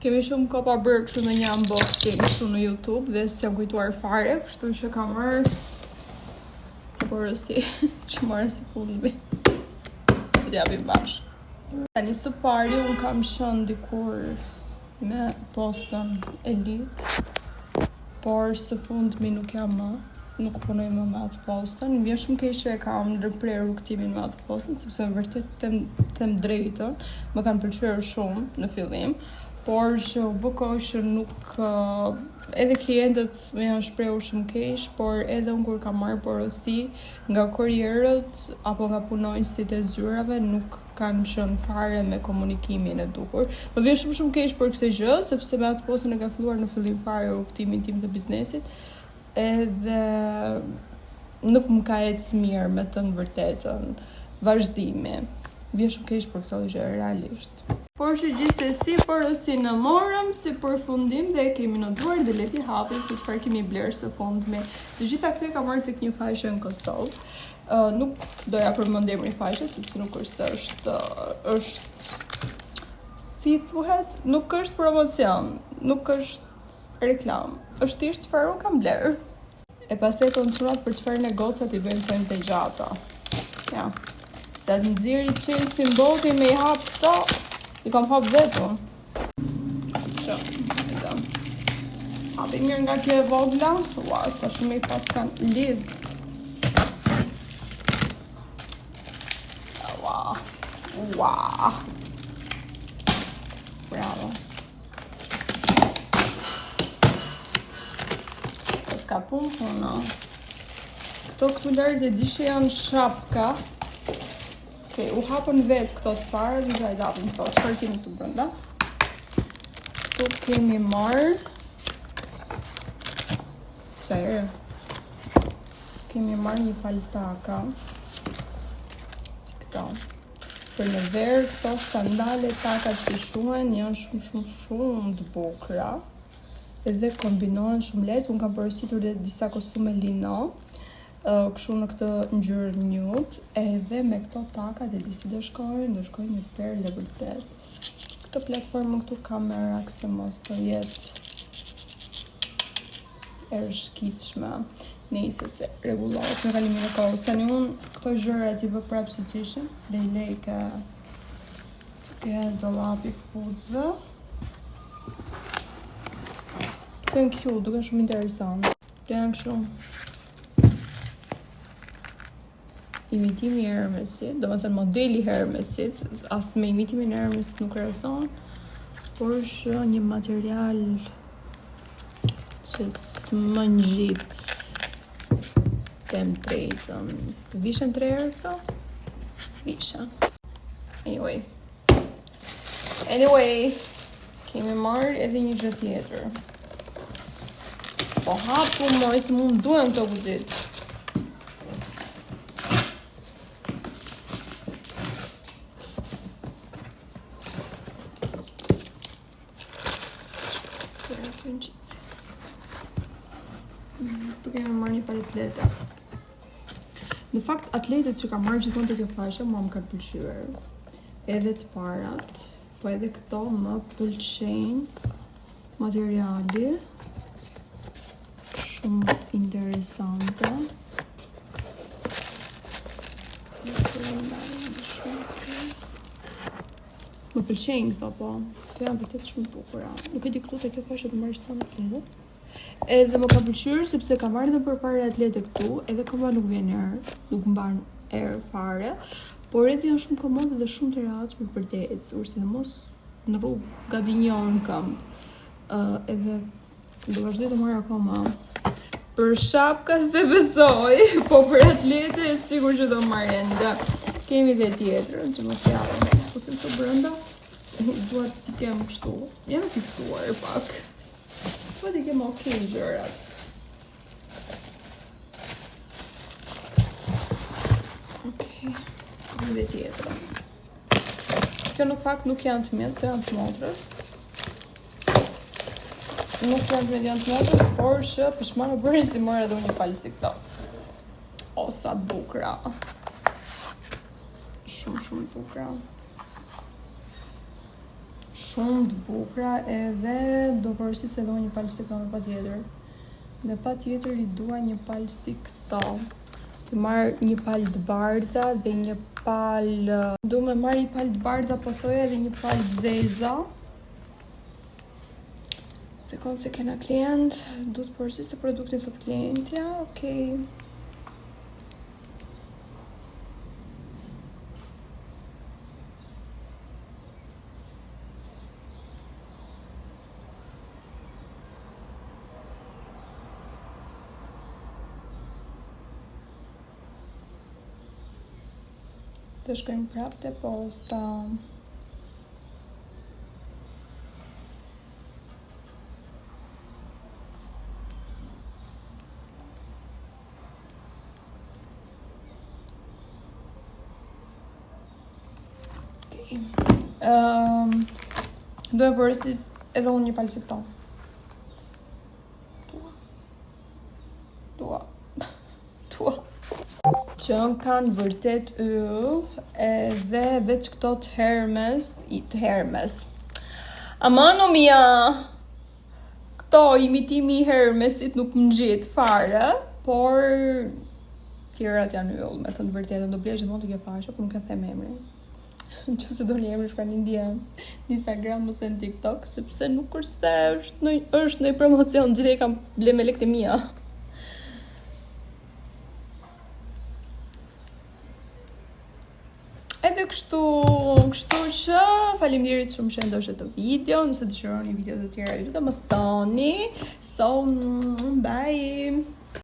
Kemi shumë ko pa bërë kështu në një unboxing kështu në YouTube dhe s'jam kujtuar fare, kështu që kam marrë të porosi që marrë si fundmi. Të japim bashkë. Tani së pari unë kam shënë dikur me postën Elite, por së fundmi nuk punoj më me atë postën. Më vjen shumë keq që e kam ndërprer rrugtimin me atë postën, sepse më vërtet them drejtën, më kanë pëlqyer shumë në fillim, por që u bë kohë që nuk edhe klientët më janë shprehur shumë keq, por edhe unë kur kam marrë porosi nga kurierët apo nga punonjësit e zyrave nuk kanë qenë fare me komunikimin e duhur. Më vjen shumë keq për këtë gjë, sepse me atë postën e ka filluar në fillim fare rrugtimin tim të biznesit, edhe nuk më ka ecë mirë me të vërtetën vazhdimi. Vjen shumë keq për këtë gjë realisht. Por që gjithsesi porosin në morëm si përfundim dhe e kemi në duar dhe le t'i hapim se çfarë kemi blerë së fundmi. Të gjitha këto i kam marrë tek një faqe në Kosovë. Nuk doja përmend emrin faqe sepse nuk është si thuhet, nuk është promocion, nuk është reklam. Është thjesht çfarë unë kam blerë. E pastaj konsumat për çfarë negocat i bëjmë thënë të gjata. Ja. Se atë nxjerri Chelsea mboti me i hap këto, i kam hap vetëm. Hapi mirë nga kjo e vogla. Ua, sa shumë i pas kanë lidh. Ua. Bravo. Ka punë. Këto këtu lartë e di që janë shapka. Okej, u hapën vetë këto të para, dhe i hapën këto. Çfarë kemi këtu brenda? Këtu kemi marrë. Çfarë? Kemi marrë një paltaka. Si këto. Për në verë, këto sandale takat si shuhen, janë shumë të bukura. Edhe kombinohen shumë lehtë. Unë kam porositur dhe disa kostume lino, kështu në këtë ngjyrë nude, edhe me këto taka dhe disi do shkojnë një perle vërtet. Këtë platformën këtu kam me rak se mos të jetë e rëshkitshme. Nëse se rregullohet me kalimin e kohës. Tani unë këto gjërat i vë prapë si qishin dhe i lej ke dollapi këpucëve. Duken cute, duken shumë interesant. Janë kështu imitimi i Hermesit, domethënë modeli i Hermesit, as me imitimin e Hermesit nuk krahason, por është një material që s'më ngjit drejtën. Vishën 3 herë këto? Vishën. Anyway, kemi marrë edhe një gjë tjetër. Po hapu moj, se mund duen këto këtit. Këtu kemi marrë një palet atleta. Në fakt, atletet që kam marrë gjithmonë të kjo faqe, mua më kanë pëlqyer. Edhe të parat, po edhe këto më pëlqejnë materiali. Shumë interesante. Më pëlqejnë këto, po. Këto janë vërtet shumë bukura. Nuk e di këtu te kjo faqe të marrësh tonë atletet. Edhe më ka pëlqyer sepse kam marrë edhe përpara atlete këtu, edhe këmba nuk vjen erë, nuk mban erë fare, por edhe janë shumë komode dhe shumë të rehatshme për të ecur, sidomos në rrugë gati 1 orë në këmbë. Edhe do vazhdoj të marr akoma. Për shapka se besoj, po për atlete e sigur që do marrë enda. Kemi dhe tjetër, që mos japëm. Ose këto brenda, duhet t'i kem kështu. Jam fiksuar pak. Po t'i kem okej gjërat. Okej, kemi dhe tjetër. Kjo në fakt nuk janë të mjetë, të janë të motrës. Nuk janë median të motrës, por që pishma në bërë si mërë edhe unë një palë si këto. O, sa të bukra. Shumë të bukra. Shumë të bukura edhe do përësisë edhe një palë si këto patjetër. Dhe patjetër i dua një palë si këto. Të marr një palë të bardha dhe një palë... Du me marr një palë të bardha po thoja dhe një palë të zeza. Sekond se kena klient, du të përësisë të produktin sot klientja, okej. Të shkojmë prapë te posta. Okay. Do e përësit edhe unë një palë që këto. Tua. Që kanë vërtet yll edhe veç këto të Hermes. Amano mia! Këto imitimi i Hermesit nuk më gjitë fare, por tjerat janë yll, me thënë vërtet, do blesh dhe mund të kjo faqe, por nuk e them emrin. Që se do një emri shka një indian në Instagram ose në TikTok, sepse nuk është në promocion, gjithë e kam ble me lekët e mia. Edhe kështu që faleminderit shumë që ndoshtë të video, nëse dëshironi video të tjera ju të më thoni. So, bye!